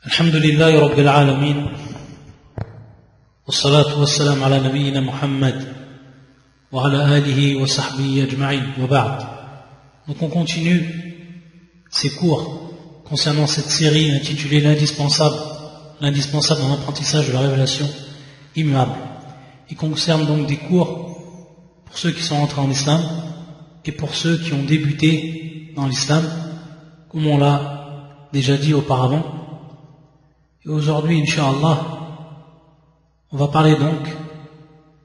الحمد لله رب العالمين والصلاة والسلام على نبينا محمد وعلى آله وصحبه أجمعين وبعد. Donc on continue ces cours concernant cette série intitulée l'indispensable dans l'apprentissage de la révélation immuable. Il concerne donc des cours pour ceux qui sont entrés en islam et pour ceux qui ont débuté dans l'islam, comme on l'a déjà dit auparavant. Et aujourd'hui, Inch'Allah, on va parler donc,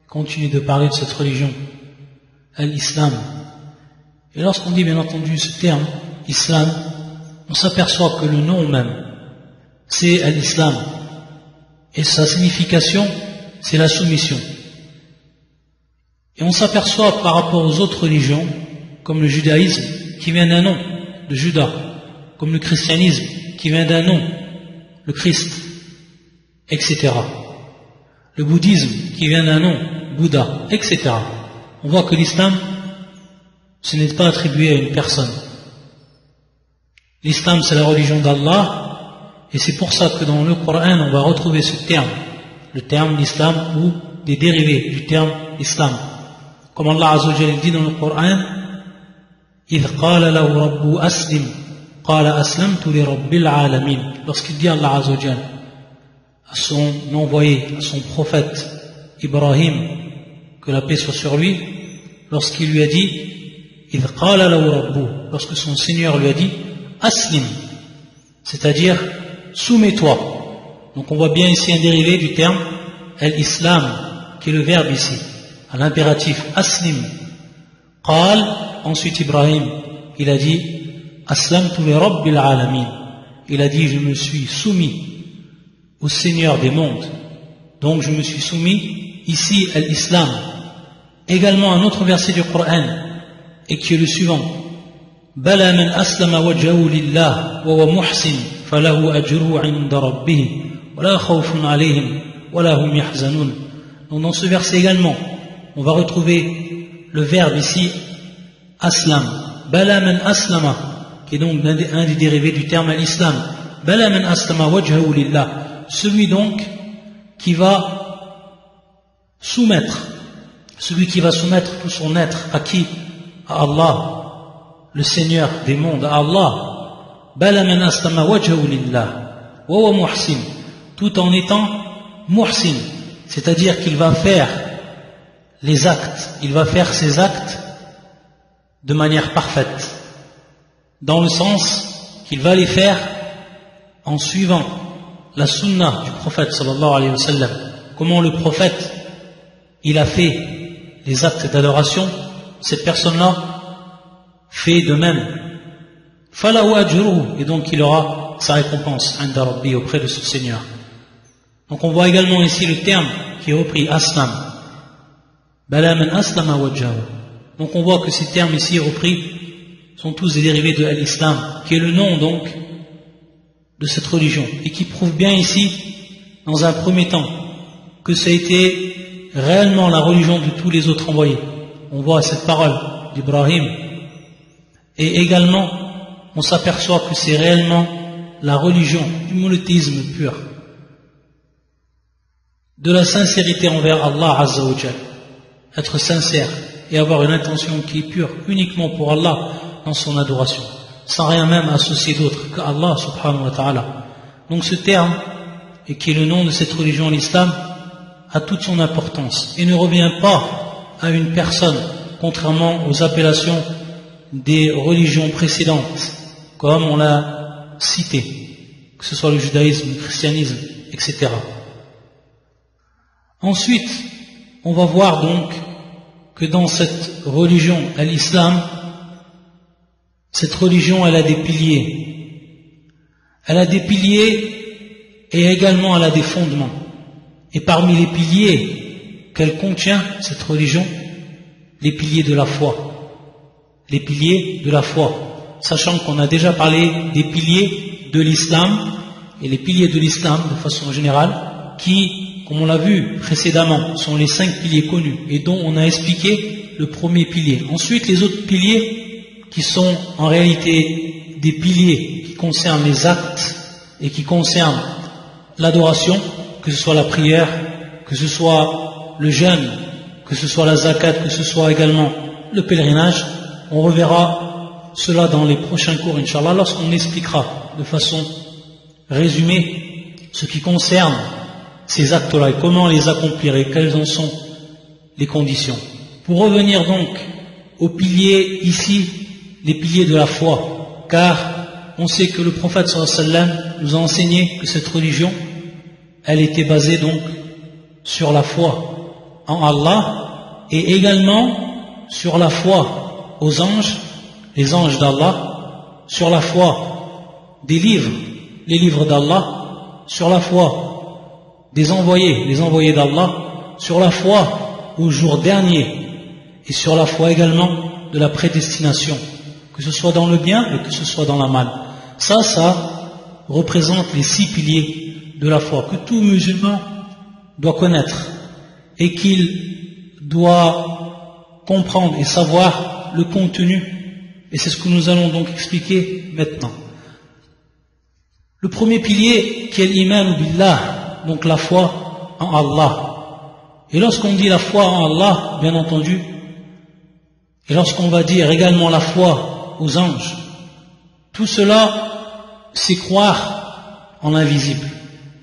continuer de parler de cette religion, l'islam. Et lorsqu'on dit bien entendu ce terme, islam, on s'aperçoit que le nom même, c'est l'islam. Et sa signification, c'est la soumission. Et on s'aperçoit par rapport aux autres religions, comme le judaïsme, qui vient d'un nom, de Judas, comme le christianisme, qui vient d'un nom, le Christ, etc. Le bouddhisme, qui vient d'un nom, Bouddha, etc. On voit que l'islam, ce n'est pas attribué à une personne. L'islam, c'est la religion d'Allah, et c'est pour ça que dans le Coran, on va retrouver ce terme, le terme l'islam, ou des dérivés du terme islam. Comme Allah Azza wa Jalla dit dans le Coran, إِذْ قَالَ لَهُ رَبُّ أَسْلِمْ قَالَ أَسْلَمْتُ لِرَبِّ الْعَالَمِينَ. Lorsqu'il dit Allah Azza wa Jalla à son envoyé, à son prophète Ibrahim, que la paix soit sur lui, lorsqu'il lui a dit إِذْ قَالَ لَهُ رَبُّ, lorsque son Seigneur lui a dit Aslim, c'est-à-dire soumets-toi. Donc on voit bien ici un dérivé du terme al-islam, qui est le verbe ici, à l'impératif Aslim. Qal, ensuite Ibrahim, il a dit Aslamtu li rabbil alamin. Il a dit je me suis soumis au Seigneur des mondes. Donc je me suis soumis ici à l'islam. Également un autre verset du Coran, et qui est le suivant. Bala man aslama wajhahu lillah wa huwa muhsin falahu ajruhu 'inda rabbih wa la khawfun 'alayhim wa la hum yahzanun. Donc dans ce verset également, on va retrouver le verbe ici aslam. Bala man aslama, qui est donc un des dérivés du terme al-islam. Bala man aslama wajhahu lillah, celui donc qui va soumettre, tout son être à qui? À Allah, le Seigneur des mondes, à Allah. Bala man aslama wajhahu lillah wa huwa muhsin, tout en étant muhsin, c'est-à-dire qu'il va faire les actes, il va faire ses actes de manière parfaite, dans le sens qu'il va les faire en suivant la sunna du prophète sallallahu alayhi wa sallam. Comment le prophète il a fait les actes d'adoration, cette personne-là fait de même. Falahu ajruhu, et donc il aura sa récompense 'inda rabbi, auprès de son Seigneur. Donc on voit également ici le terme qui est repris aslam. Bala man aslama wajhahu. Donc on voit que ces termes ici repris sont tous des dérivés de l'islam, qui est le nom donc de cette religion, et qui prouve bien ici, dans un premier temps, que ça a été réellement la religion de tous les autres envoyés. On voit cette parole d'Ibrahim, et également on s'aperçoit que c'est réellement la religion du monothéisme pur, de la sincérité envers Allah Azza wa Jal, être sincère et avoir une intention qui est pure uniquement pour Allah dans son adoration, sans rien même associer d'autre qu'Allah subhanahu wa ta'ala. Donc ce terme, et qui est le nom de cette religion, l'islam, a toute son importance et ne revient pas à une personne, contrairement aux appellations des religions précédentes, comme on l'a cité, que ce soit le judaïsme, le christianisme, etc. Ensuite, on va voir donc que dans cette religion, l'islam, cette religion, elle a des piliers. Elle a des piliers et également elle a des fondements. Et parmi les piliers qu'elle contient, cette religion, les piliers de la foi. Les piliers de la foi. Sachant qu'on a déjà parlé des piliers de l'islam, et les piliers de l'islam, de façon générale, qui, comme on l'a vu précédemment, sont les 5 piliers connus, et dont on a expliqué le premier pilier. Ensuite, les autres piliers, qui sont en réalité des piliers qui concernent les actes et qui concernent l'adoration, que ce soit la prière, que ce soit le jeûne, que ce soit la zakat, que ce soit également le pèlerinage. On reverra cela dans les prochains cours, Inch'Allah, lorsqu'on expliquera de façon résumée ce qui concerne ces actes-là et comment les accomplir et quelles en sont les conditions. Pour revenir donc aux piliers ici, les piliers de la foi, car on sait que le prophète sallallahu alayhi wa sallam nous a enseigné que cette religion, elle était basée donc sur la foi en Allah et également sur la foi aux anges, les anges d'Allah, sur la foi des livres, les livres d'Allah, sur la foi des envoyés, les envoyés d'Allah, sur la foi au jour dernier et sur la foi également de la prédestination, que ce soit dans le bien et que ce soit dans la mal. Ça représente les 6 piliers de la foi que tout musulman doit connaître et qu'il doit comprendre et savoir le contenu, et c'est ce que nous allons donc expliquer maintenant. Le premier pilier qui est l'iman billah, donc la foi en Allah. Et lorsqu'on dit la foi en Allah, bien entendu, et lorsqu'on va dire également la foi aux anges, tout cela c'est croire en l'invisible,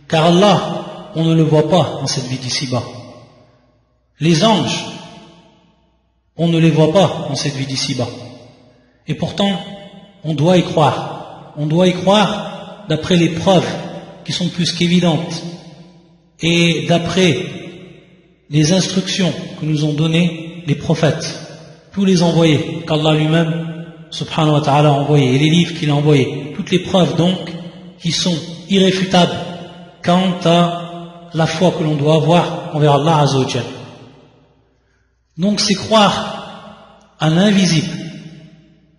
car Allah on ne le voit pas dans cette vie d'ici-bas. Les anges on ne les voit pas dans cette vie d'ici-bas, et pourtant on doit y croire. On doit y croire d'après les preuves qui sont plus qu'évidentes et d'après les instructions que nous ont données les prophètes, tous les envoyés qu'Allah lui-même subhanahu wa ta'ala a envoyés, et les livres qu'il a envoyés, toutes les preuves donc qui sont irréfutables quant à la foi que l'on doit avoir envers Allah Azza wa Jal. Donc c'est croire à l'invisible.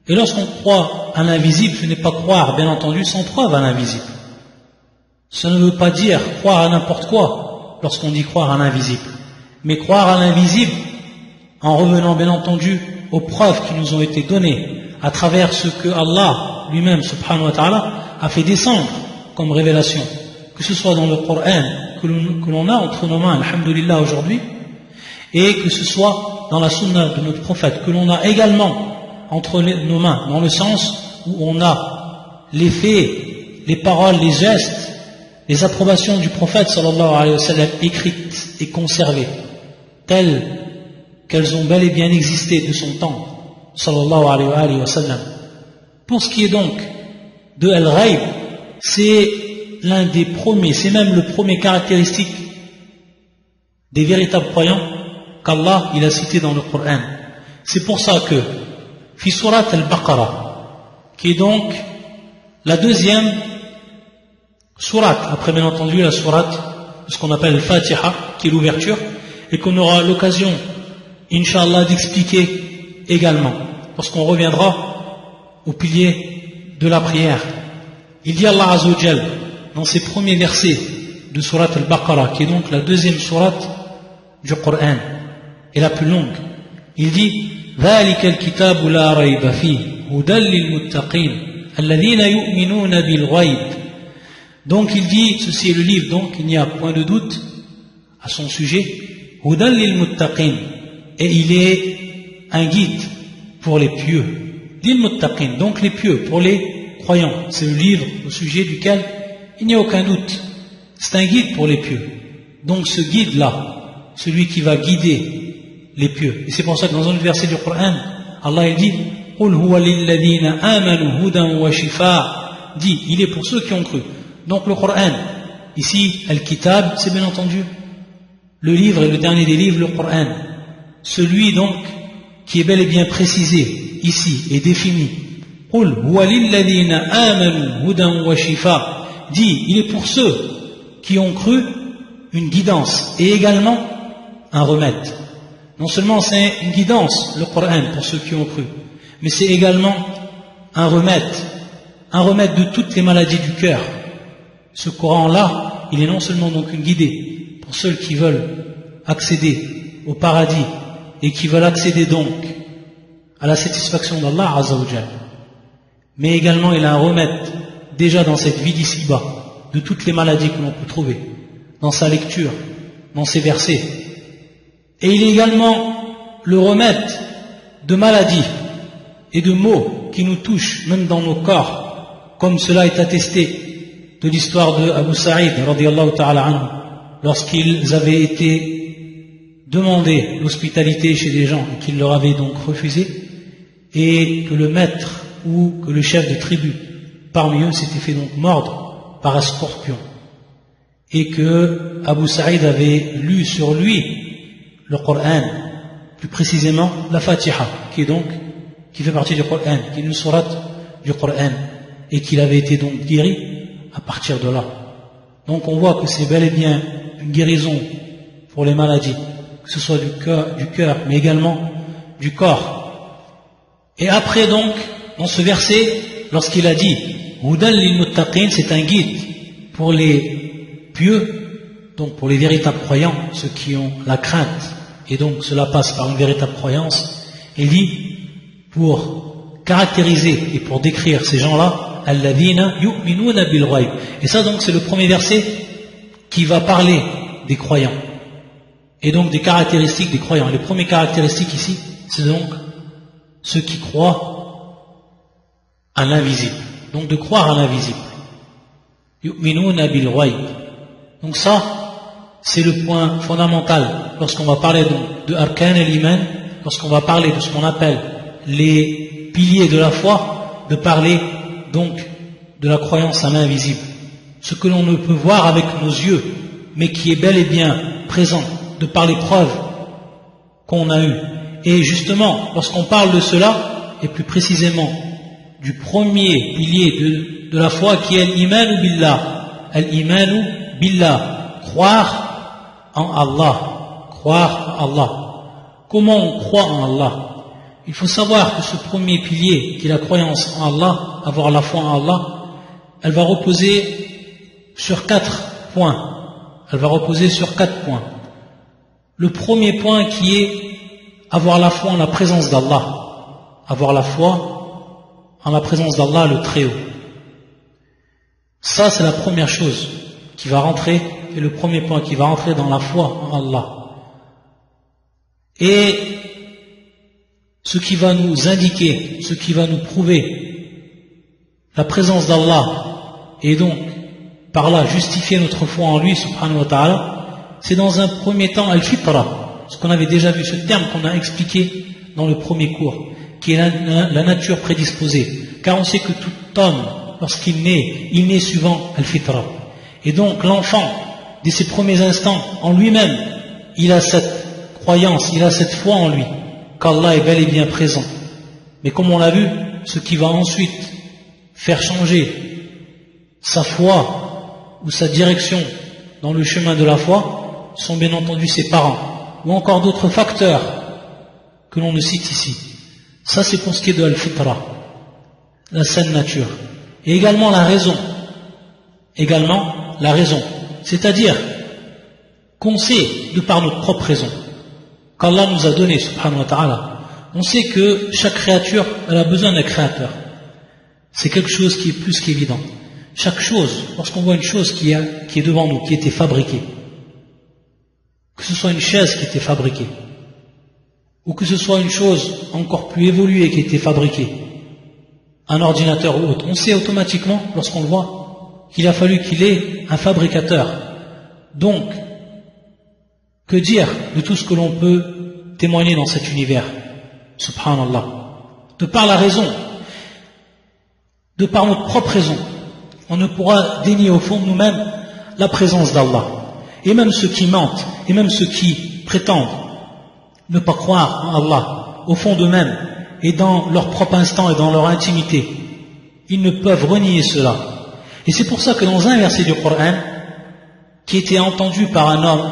Et lorsqu'on croit à l'invisible, ce n'est pas croire, bien entendu, sans preuve à l'invisible. Ça ne veut pas dire croire à n'importe quoi lorsqu'on dit croire à l'invisible, mais croire à l'invisible en revenant bien entendu aux preuves qui nous ont été données à travers ce que Allah lui-même subhanahu wa ta'ala a fait descendre comme révélation, que ce soit dans le Coran que l'on a entre nos mains, alhamdulillah, aujourd'hui, et que ce soit dans la sunna de notre prophète que l'on a également entre nos mains, dans le sens où on a les faits, les paroles, les gestes, les approbations du prophète sallallahu alayhi wa sallam écrites et conservées telles qu'elles ont bel et bien existé de son temps sallallahu alayhi wa sallam. Pour ce qui est donc de Al-Ghaib, c'est l'un des premiers, c'est même le premier caractéristique des véritables croyants qu'Allah il a cité dans le Coran. C'est pour ça que fi surat al-Baqarah, qui est donc la deuxième sourate, après bien entendu la sourate, ce qu'on appelle le Fatiha, qui est l'ouverture, et qu'on aura l'occasion, Inch'Allah, d'expliquer également, lorsqu'on reviendra au pilier de la prière. Il dit Allah Azza wa Jal, dans ses premiers versets de sourate al-Baqarah, qui est donc la deuxième sourate du Coran, et la plus longue, il dit ذلك الكتاب لا ريب فيه هدى للمتقين الذين يؤمنون بالغيب. Donc il dit, ceci est le livre, donc il n'y a point de doute à son sujet, هدى للمتقين, et il est un guide pour les pieux. للمتقين, donc les pieux, pour les croyants. C'est le livre au sujet duquel il n'y a aucun doute. C'est un guide pour les pieux. Donc ce guide-là, celui qui va guider les pieux. Et c'est pour ça que dans un verset du Coran, Allah il dit قُلْ هُوَ لِلَّذِينَ آمَنُوا هُدًى وَشِفَاءً, dit, il est pour ceux qui ont cru. Donc le Coran, ici, Al-Kitab, c'est bien entendu le livre et le dernier des livres, le Coran. Celui donc qui est bel et bien précisé ici et défini. قُلْ هُوَ لِلَّذِينَ آمَنُوا هُدًى وَشِفَاءً, dit, il est pour ceux qui ont cru une guidance et également un remède. Non seulement c'est une guidance, le Coran, pour ceux qui ont cru, mais c'est également un remède de toutes les maladies du cœur. Ce Coran-là, il est non seulement donc une guidée pour ceux qui veulent accéder au paradis et qui veulent accéder donc à la satisfaction d'Allah Azza wa Jal, mais également il a un remède déjà dans cette vie d'ici-bas de toutes les maladies que l'on peut trouver dans sa lecture, dans ses versets. Et il est également le remède de maladies et de maux qui nous touchent même dans nos corps, comme cela est attesté de l'histoire de Abu Sa'id radiyallahu ta'ala anhu, lorsqu'ils avaient été demandés l'hospitalité chez des gens et qu'ils leur avaient donc refusé, et que le maître ou que le chef de tribu parmi eux s'était fait donc mordre par un scorpion, et que Abu Sa'id avait lu sur lui le Coran, plus précisément la Fatiha, qui fait partie du Coran, qui est une sourate du Coran, et qu'il avait été donc guéri à partir de là. Donc on voit que c'est bel et bien une guérison pour les maladies, que ce soit du cœur, mais également du corps. Et après donc, dans ce verset, lorsqu'il a dit Hudan lil muttaqin, c'est un guide pour les pieux, donc pour les véritables croyants, ceux qui ont la crainte, et donc cela passe par une véritable croyance. Il dit, pour caractériser et pour décrire ces gens-là, alladhina yu'minuna bil ghaib. Et ça donc c'est le premier verset qui va parler des croyants, et donc des caractéristiques des croyants. Les premières caractéristiques ici, c'est donc ceux qui croient à l'invisible, donc de croire à l'invisible. Yu'minuna bil ghaib. Donc ça, c'est le point fondamental lorsqu'on va parler donc de arkan al-iman, lorsqu'on va parler de ce qu'on appelle les piliers de la foi, de parler donc de la croyance à l'invisible, ce que l'on ne peut voir avec nos yeux, mais qui est bel et bien présent de par les preuves qu'on a eues. Et justement, lorsqu'on parle de cela, et plus précisément du premier pilier de la foi qui est l'imanu billah, al-imanu billah, croire en Allah, croire en Allah. Comment on croit en Allah? Il faut savoir que ce premier pilier, qui est la croyance en Allah, avoir la foi en Allah, elle va reposer sur 4 points. Elle va reposer sur 4 points. Le premier point qui est avoir la foi en la présence d'Allah. Avoir la foi en la présence d'Allah le Très-Haut. Ça, c'est la première chose qui va rentrer, et le premier point qui va rentrer dans la foi en Allah. Et ce qui va nous indiquer, ce qui va nous prouver la présence d'Allah, et donc par là justifier notre foi en lui, subhanahu wa ta'ala, c'est dans un premier temps al-fitra, ce qu'on avait déjà vu, ce terme qu'on a expliqué dans le premier cours, qui est la nature prédisposée. Car on sait que tout homme, lorsqu'il naît, il naît suivant al-fitra. Et donc l'enfant, dès ses premiers instants, en lui-même, il a cette croyance, il a cette foi en lui, qu'Allah est bel et bien présent. Mais comme on l'a vu, ce qui va ensuite faire changer sa foi ou sa direction dans le chemin de la foi sont bien entendu ses parents, ou encore d'autres facteurs que l'on ne cite ici. Ça, c'est pour ce qui est de al-fitra, la saine nature. Et également la raison. Également la raison. C'est-à-dire qu'on sait, de par notre propre raison, qu'Allah nous a donné, subhanahu wa ta'ala, on sait que chaque créature, elle a besoin d'un créateur. C'est quelque chose qui est plus qu'évident. Chaque chose, lorsqu'on voit une chose qui est devant nous, qui a été fabriquée, que ce soit une chaise qui a été fabriquée, ou que ce soit une chose encore plus évoluée qui a été fabriquée, un ordinateur ou autre, on sait automatiquement, lorsqu'on le voit, qu'il a fallu qu'il ait un fabricateur. Donc, que dire de tout ce que l'on peut témoigner dans cet univers, subhanallah, de par la raison, de par notre propre raison, on ne pourra dénier au fond de nous-mêmes la présence d'Allah. Et même ceux qui mentent, et même ceux qui prétendent ne pas croire en Allah, au fond d'eux-mêmes, et dans leur propre instant et dans leur intimité, ils ne peuvent renier cela. Et c'est pour ça que dans un verset du Coran, qui était entendu par un homme,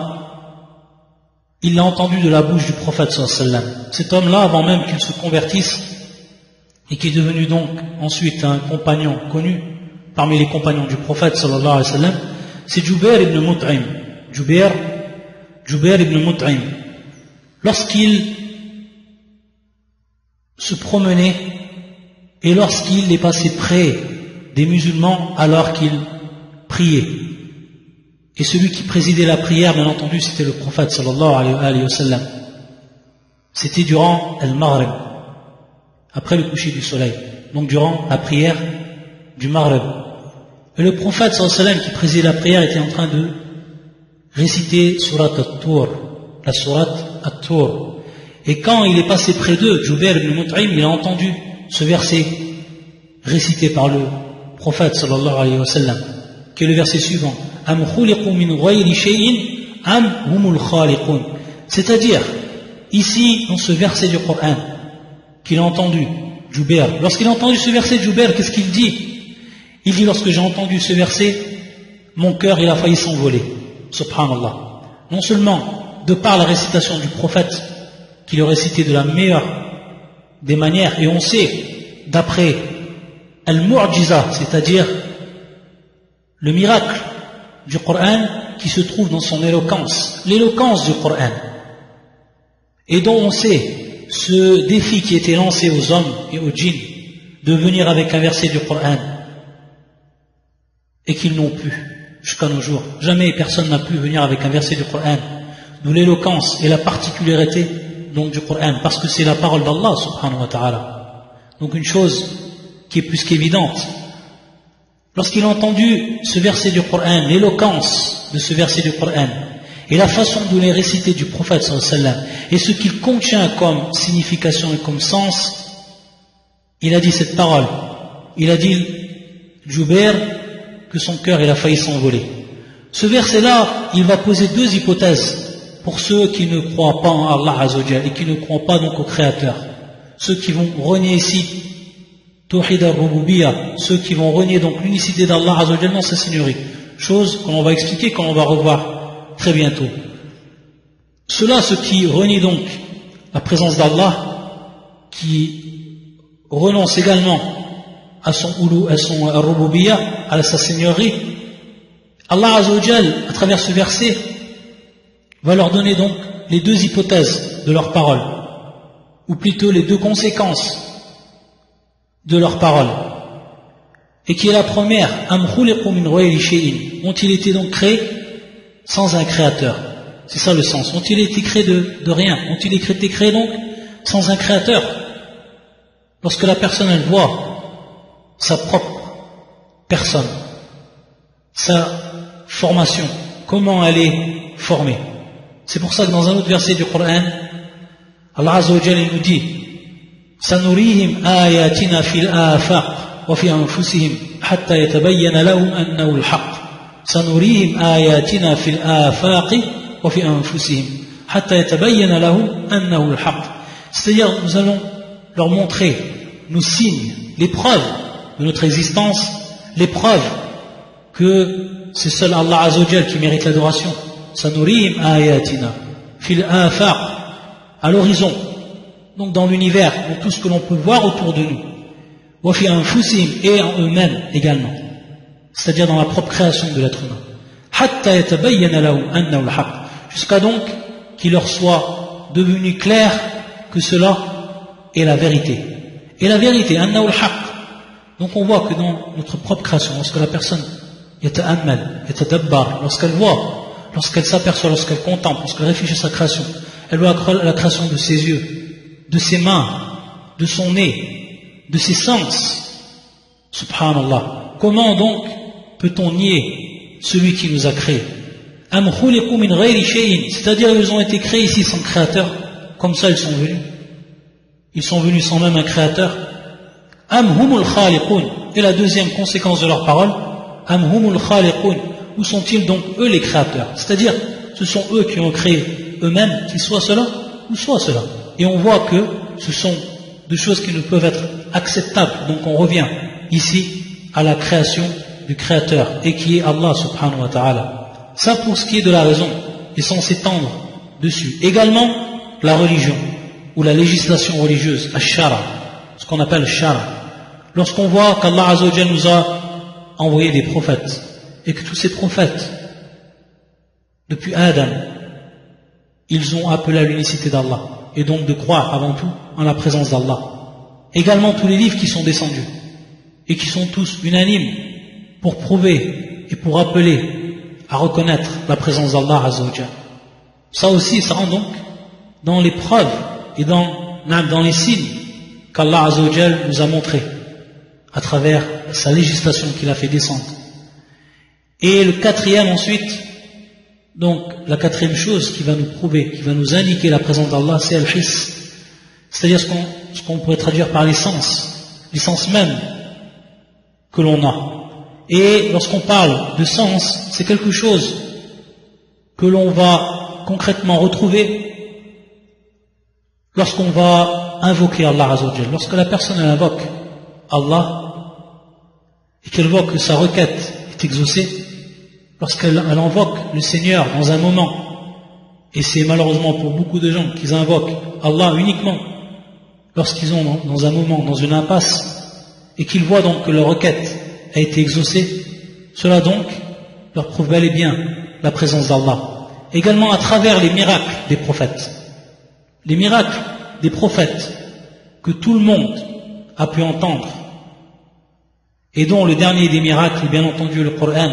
il l'a entendu de la bouche du prophète sallallahu alayhi wa sallam. Cet homme-là, avant même qu'il se convertisse, et qui est devenu donc ensuite un compagnon connu parmi les compagnons du prophète sallallahu alayhi wa sallam, c'est Jubair ibn Mut'im. Jubair ibn Mut'im. Lorsqu'il se promenait et lorsqu'il est passé près des musulmans alors qu'il prier. Et celui qui présidait la prière, bien entendu, c'était le prophète sallallahu alayhi wa sallam. C'était durant al-Maghrib, après le coucher du soleil, donc durant la prière du Maghrib. Et le prophète sallallahu alayhi wa sallam qui présidait la prière était en train de réciter surat at-Tur, la surat at-Tur. Et quand il est passé près d'eux, Jubair ibn Mut'im, il a entendu ce verset récité par le prophète sallallahu alayhi wa sallam, qui est le verset suivant. Am khuliqu min ghayri shay'in am humul khaliqun. C'est-à-dire, ici, dans ce verset du Coran, qu'il a entendu, Jubair, lorsqu'il a entendu ce verset de Jubair, qu'est-ce qu'il dit? Il dit, lorsque j'ai entendu ce verset, mon cœur, il a failli s'envoler. Subhanallah. Non seulement, de par la récitation du prophète, qu'il a récité de la meilleure des manières, et on sait, d'après Al-Mu'jiza, c'est-à-dire le miracle du Coran qui se trouve dans son éloquence, l'éloquence du Coran, et dont on sait ce défi qui était lancé aux hommes et aux djinns de venir avec un verset du Coran et qu'ils n'ont pu jusqu'à nos jours. Jamais personne n'a pu venir avec un verset du Coran, d'où l'éloquence et la particularité donc du Coran, parce que c'est la parole d'Allah subhanahu wa ta'ala. Donc une chose qui est plus qu'évidente, lorsqu'il a entendu ce verset du Coran, l'éloquence de ce verset du Coran, et la façon de les réciter du prophète sallallahu alayhi wa sallam, et ce qu'il contient comme signification et comme sens, il a dit cette parole. Il a dit, Jubair, que son cœur il a failli s'envoler. Ce verset-là, il va poser deux hypothèses pour ceux qui ne croient pas en Allah Azza wa Jalla et qui ne croient pas donc au Créateur. Ceux qui vont renier ici Tawhid al-Rububiyyah, ceux qui vont renier donc l'unicité d'Allah Azza wa Jalla dans sa seigneurie. Chose qu'on va expliquer, qu'on va revoir très bientôt. Ceux-là, ceux qui renient donc la présence d'Allah, qui renoncent également à son Rububiyyah, à sa seigneurie, Allah Azza wa Jalla, à travers ce verset, va leur donner donc les deux hypothèses de leurs paroles, ou plutôt les deux conséquences de leurs paroles, et qui est la première, am khuliqu min ghayri shay'in, ont-ils été donc créés sans un créateur? C'est ça le sens. Ont-ils été créés de rien? Ont-ils été créés donc sans un créateur? Lorsque la personne elle voit sa propre personne, sa formation, comment elle est formée. C'est pour ça que dans un autre verset du Coran, Allah Azza wa Jalla nous dit سنريهم آياتنا في الآفاق وفي أنفسهم حتى يتبين لهم أنه الحق سنريهم آياتنا في الآفاق وفي أنفسهم حتى يتبين لهم أنه الحق. C'est-à-dire, nous allons leur montrer nos signes, les preuves de notre existence, les preuves que c'est seul Allah Azza wa Jalla qui mérite l'adoration. سنريهم آياتنا في الآفاق, à l'horizon, donc dans l'univers, dans tout ce que l'on peut voir autour de nous, وفي أنفسهم, et en eux-mêmes également, c'est-à-dire dans la propre création de l'être humain, حتى يتبين لهم أنه الحق, jusqu'à donc qu'il leur soit devenu clair que cela est la vérité. Et la vérité, أنه الحق. Donc on voit que dans notre propre création, lorsque la personne يتأمل, يتدبر, lorsqu'elle voit, lorsqu'elle s'aperçoit, lorsqu'elle contemple, lorsqu'elle réfléchit à sa création, elle voit la création de ses yeux, de ses mains, de son nez, de ses sens. Subhanallah. Comment donc peut-on nier celui qui nous a créés? Am khuliqu min ghayri shay'in, c'est-à-dire ils ont été créés ici sans créateur, comme ça ils sont venus. Ils sont venus sans même un créateur. Am humul khaliqun, et la deuxième conséquence de leur parole, am humul khaliqun, où sont-ils donc eux les créateurs? C'est-à-dire, ce sont eux qui ont créé eux-mêmes, qu'ils soient cela ou soit cela. Et on voit que ce sont deux choses qui ne peuvent être acceptables. Donc on revient ici à la création du créateur, et qui est Allah subhanahu wa ta'ala. Ça pour ce qui est de la raison, et sans s'étendre dessus. Également, la religion, ou la législation religieuse, ash-shara, ce qu'on appelle shara. Lorsqu'on voit qu'Allah Azza wa Jalla nous a envoyé des prophètes, et que tous ces prophètes, depuis Adam, ils ont appelé à l'unicité d'Allah, et donc de croire avant tout en la présence d'Allah. Également tous les livres qui sont descendus, et qui sont tous unanimes pour prouver et pour appeler à reconnaître la présence d'Allah Azza wa Jal. Ça aussi, ça rentre donc dans les preuves et dans les signes qu'Allah Azza wa Jal nous a montrés à travers sa législation qu'il a fait descendre. Et le quatrième ensuite, donc la quatrième chose qui va nous prouver, qui va nous indiquer la présence d'Allah, c'est al-hiss, c'est-à-dire ce qu'on pourrait traduire par l'essence même que l'on a. Et lorsqu'on parle de sens, c'est quelque chose que l'on va concrètement retrouver lorsqu'on va invoquer Allah Azza wa Jal. Lorsque la personne elle invoque Allah et qu'elle voit que sa requête est exaucée, lorsqu'elle invoque le Seigneur dans un moment, et c'est malheureusement pour beaucoup de gens qu'ils invoquent Allah uniquement lorsqu'ils sont dans un moment, dans une impasse, et qu'ils voient donc que leur requête a été exaucée, cela donc leur prouve bel et bien la présence d'Allah. Également à travers les miracles des prophètes. Les miracles des prophètes que tout le monde a pu entendre, et dont le dernier des miracles est bien entendu le Coran,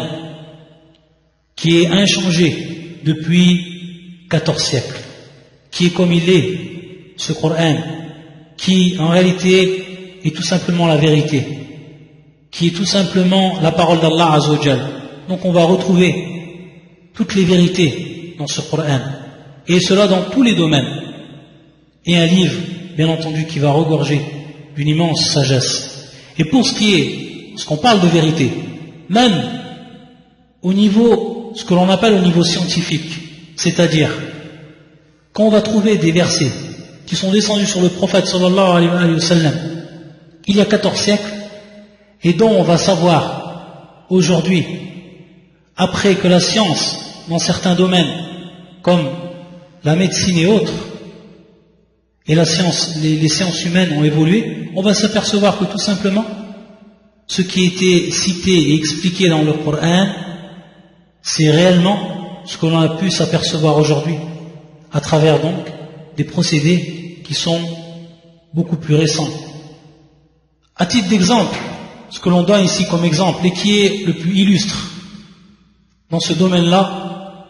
qui est inchangé depuis 14 siècles, qui est comme il est, ce Coran, qui en réalité est tout simplement la vérité, qui est tout simplement la parole d'Allah Azza wa Jal. Donc on va retrouver toutes les vérités dans ce Coran, et cela dans tous les domaines, et un livre, bien entendu, qui va regorger d'une immense sagesse. Et pour ce qu'on parle de vérité, même au niveau, ce que l'on appelle au niveau scientifique, c'est-à-dire quand on va trouver des versets qui sont descendus sur le prophète sallallahu alayhi wa sallam il y a 14 siècles, et dont on va savoir aujourd'hui, après que la science, dans certains domaines, comme la médecine et autres, et la science, les sciences humaines ont évolué, on va s'apercevoir que tout simplement, ce qui était cité et expliqué dans le Coran, c'est réellement ce que l'on a pu s'apercevoir aujourd'hui, à travers donc des procédés qui sont beaucoup plus récents. À titre d'exemple, ce que l'on donne ici comme exemple, et qui est le plus illustre dans ce domaine-là,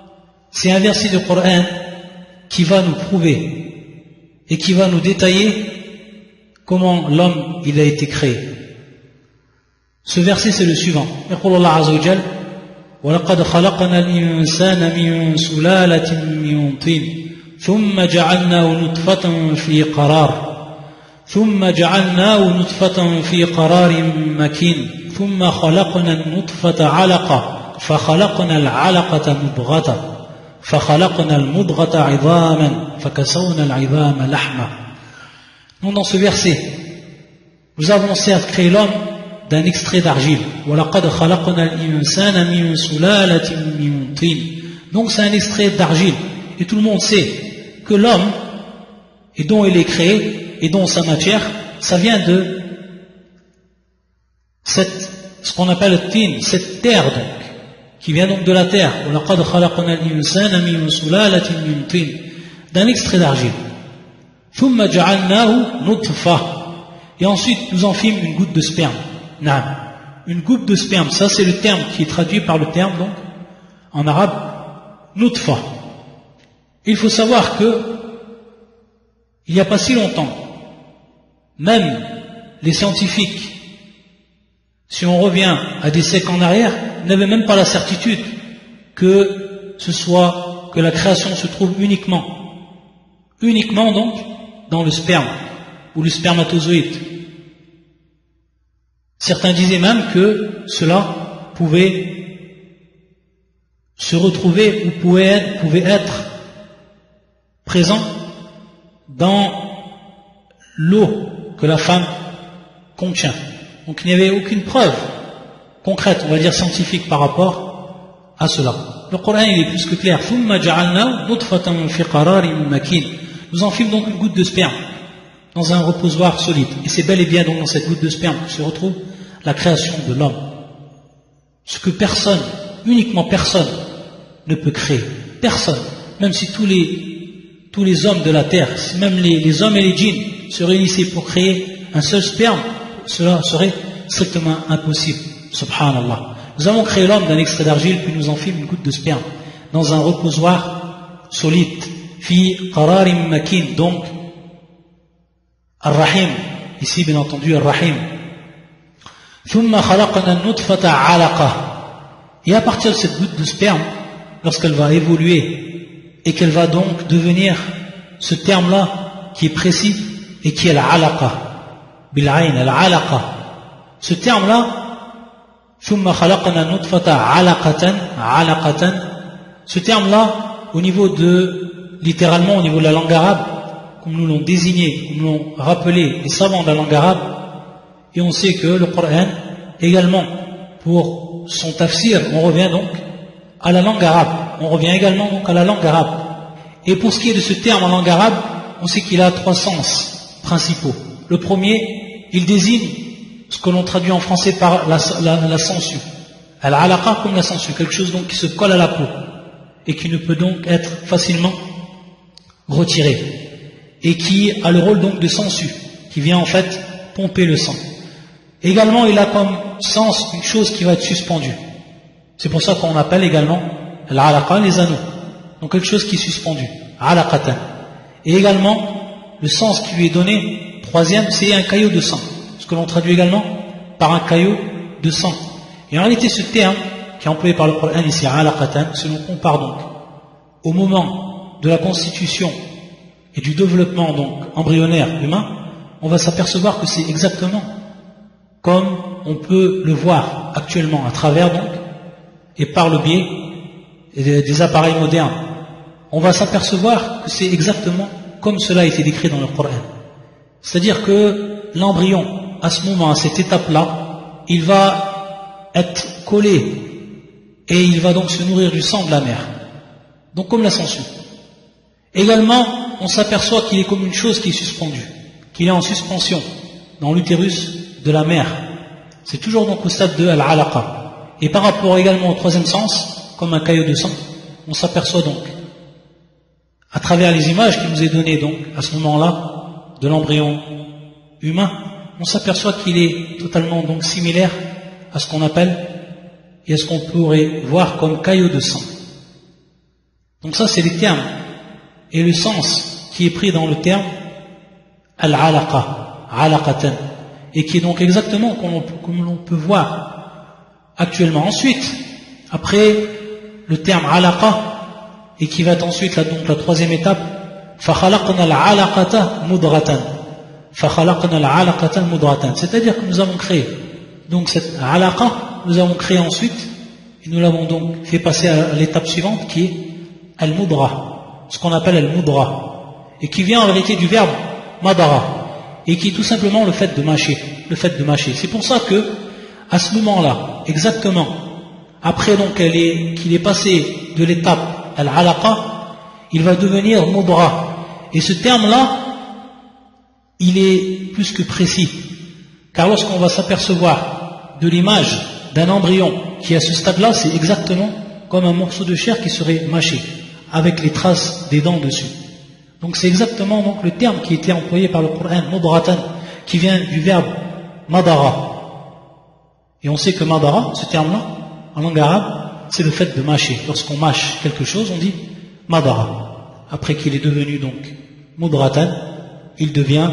c'est un verset du Coran qui va nous prouver et qui va nous détailler comment l'homme il a été créé. Ce verset c'est le suivant. يقول الله عز وجل ولقد خلقنا الإنسان من سلالة من طين ثم جعلناه نطفة في قرار مكين ثم خلقنا النطفة علقة فخلقنا العلقة مضغة فخلقنا المضغة عظاما فكسونا العظام لحما. Donc dans ce verset, nous avons certes créé l'homme d'un extrait d'argile. وَلَقَدْ خَلَقْنَا الْإِنسَانَ مِنْ سُلَالَةٍ مِنْ طِينٍ. Donc c'est un extrait d'argile. Et tout le monde sait que l'homme, et dont il est créé, et dont sa matière, ça vient de ce qu'on appelle le tin, cette terre donc, qui vient donc de la terre. وَلَقَدْ خَلَقْنَا الْإِنسَانَ مِنْ سُلَالَةٍ مِنْ طِينٍ, d'un extrait d'argile. ثُمَّ جَعَلْنَاهُ نُطْفَةً. Et ensuite nous en fîmes une goutte de sperme. Une goutte de sperme, ça c'est le terme qui est traduit par le terme donc en arabe nutfa. Il faut savoir que il n'y a pas si longtemps, même les scientifiques, si on revient à des siècles en arrière, n'avaient même pas la certitude que la création se trouve uniquement donc dans le sperme ou le spermatozoïde. Certains disaient même que cela pouvait se retrouver ou pouvait être présent dans l'eau que la femme contient. Donc il n'y avait aucune preuve concrète, on va dire scientifique par rapport à cela. Le Coran il est plus que clair. Nous en fîmes donc une goutte de sperme dans un reposoir solide. Et c'est bel et bien donc dans cette goutte de sperme que se retrouve la création de l'homme. Ce que personne, uniquement personne, ne peut créer. Personne. Même si tous les hommes de la terre, si même les hommes et les djinns se réunissaient pour créer un seul sperme, cela serait strictement impossible. Subhanallah. Nous avons créé l'homme d'un extrait d'argile, puis nous en fîmes une goutte de sperme, dans un reposoir solide, fi qararim makin, donc, ar-rahim, ici bien entendu ar-rahim. Thumma khalaqna an-nutfata 'alaqa. Et à partir de cette goutte de sperme, lorsqu'elle va évoluer, et qu'elle va donc devenir ce terme-là, qui est précis, et qui est l'alaqa, bil-ayn, al-alaqa. Ce terme-là, ثم خلقنا نطفة علقة, ce terme-là, au niveau de, littéralement au niveau de la langue arabe, comme nous l'ont désigné, comme nous l'ont rappelé les savants de la langue arabe, et on sait que le Coran, également, pour son tafsir, on revient donc à la langue arabe. On revient également donc à la langue arabe. Et pour ce qui est de ce terme en langue arabe, on sait qu'il a trois sens principaux. Le premier, il désigne ce que l'on traduit en français par la sangsue. Al-alaqa comme la sangsue, quelque chose donc qui se colle à la peau et qui ne peut donc être facilement retiré et qui a le rôle donc de sangsue, qui vient en fait pomper le sang. Également, il a comme sens une chose qui va être suspendue. C'est pour ça qu'on appelle également al-alaqa les anneaux. Donc quelque chose qui est suspendu, alaqatan. Et également, le sens qui lui est donné, troisième, c'est un caillot de sang. Ce que l'on traduit également par un caillot de sang. Et en réalité, ce terme qui est employé par le Coran ici, alaqatan, si l'on compare donc au moment de la constitution et du développement donc embryonnaire humain, on va s'apercevoir que c'est exactement comme on peut le voir actuellement à travers donc et par le biais des appareils modernes. On va s'apercevoir que c'est exactement comme cela a été décrit dans le Coran. C'est-à-dire que l'embryon, à ce moment, à cette étape-là, il va être collé et il va donc se nourrir du sang de la mère. Donc comme la sangsue. Également, on s'aperçoit qu'il est comme une chose qui est suspendue, qu'il est en suspension dans l'utérus de la mère. C'est toujours donc au stade de al-alaqa. Et par rapport également au troisième sens, comme un caillot de sang, on s'aperçoit donc, à travers les images qui nous est données donc à ce moment-là de l'embryon humain, on s'aperçoit qu'il est totalement donc similaire à ce qu'on appelle et à ce qu'on pourrait voir comme caillot de sang. Donc ça c'est les termes et le sens qui est pris dans le terme al-alaqa, alaqatan, et qui est donc exactement comme l'on peut voir actuellement. Ensuite, après le terme alaqa, et qui va être ensuite donc la troisième étape, فَخَلَقْنَا الْعَلَقَةَ مُضْغَةً. C'est-à-dire que nous avons créé donc cette alaqa, nous avons créé ensuite et nous l'avons donc fait passer à l'étape suivante qui est al-mudra, ce qu'on appelle al-mudra, et qui vient en réalité du verbe madara, et qui est tout simplement le fait de mâcher, c'est pour ça que à ce moment-là, exactement après donc qu'il est passé de l'étape al-alaqa, il va devenir mudra, et ce terme-là il est plus que précis, car lorsqu'on va s'apercevoir de l'image d'un embryon qui est à ce stade-là, c'est exactement comme un morceau de chair qui serait mâché, avec les traces des dents dessus. Donc c'est exactement donc le terme qui a été employé par le Coran, mudratan, qui vient du verbe madara. Et on sait que madara, ce terme-là, en langue arabe, c'est le fait de mâcher. Lorsqu'on mâche quelque chose, on dit madara. Après qu'il est devenu donc mudratan, il devient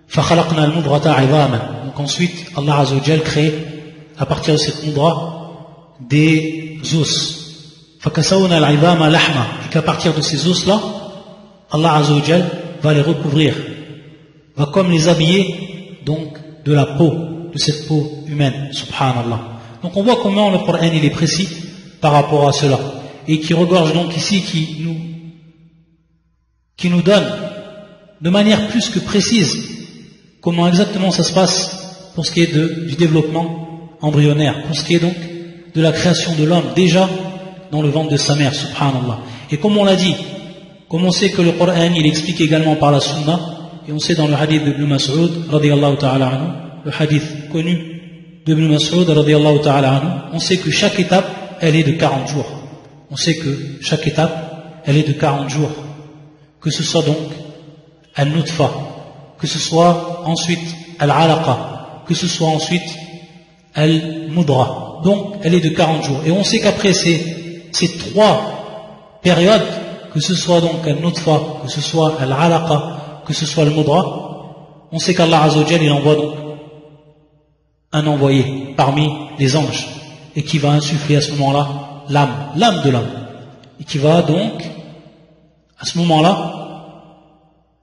فَخَلَقْنَا الْمُضْغَةَ عِظَامًا. Donc ensuite, Allah Azza wa Jal crée à partir de cette mudra des os. فَكَسَوْنَا الْعِظَامَ لَحْمًا. Et qu'à partir de ces os-là, Allah Azza wa Jal va les recouvrir, va comme les habiller donc de la peau, de cette peau humaine, subhanallah. Donc on voit comment le Coran il est précis par rapport à cela, et qui regorge donc ici, qui nous donne de manière plus que précise comment exactement ça se passe pour ce qui est du développement embryonnaire, pour ce qui est donc de la création de l'homme déjà dans le ventre de sa mère, subhanallah. Et comme on l'a dit, comme on sait que le Coran il explique également par la sunna, et on sait dans le hadith d'Ibn Mas'ud radiyallahu ta'ala anhu, le hadith connu d'Ibn Mas'ud radiyallahu ta'ala anhu, on sait que chaque étape elle est de 40 jours. On sait que chaque étape elle est de 40 jours, que ce soit donc al-nutfa, que ce soit ensuite al-alaqa, que ce soit ensuite al-mudra. donc elle est de 40 jours. Et on sait qu'après ces 3 périodes, que ce soit donc al-nutfa, que ce soit al-alaqa, que ce soit al-mudra, on sait qu'Allah Azza wa Jal, il envoie donc un envoyé parmi les anges, et qui va insuffler à ce moment-là l'âme de l'homme, et qui va donc à ce moment-là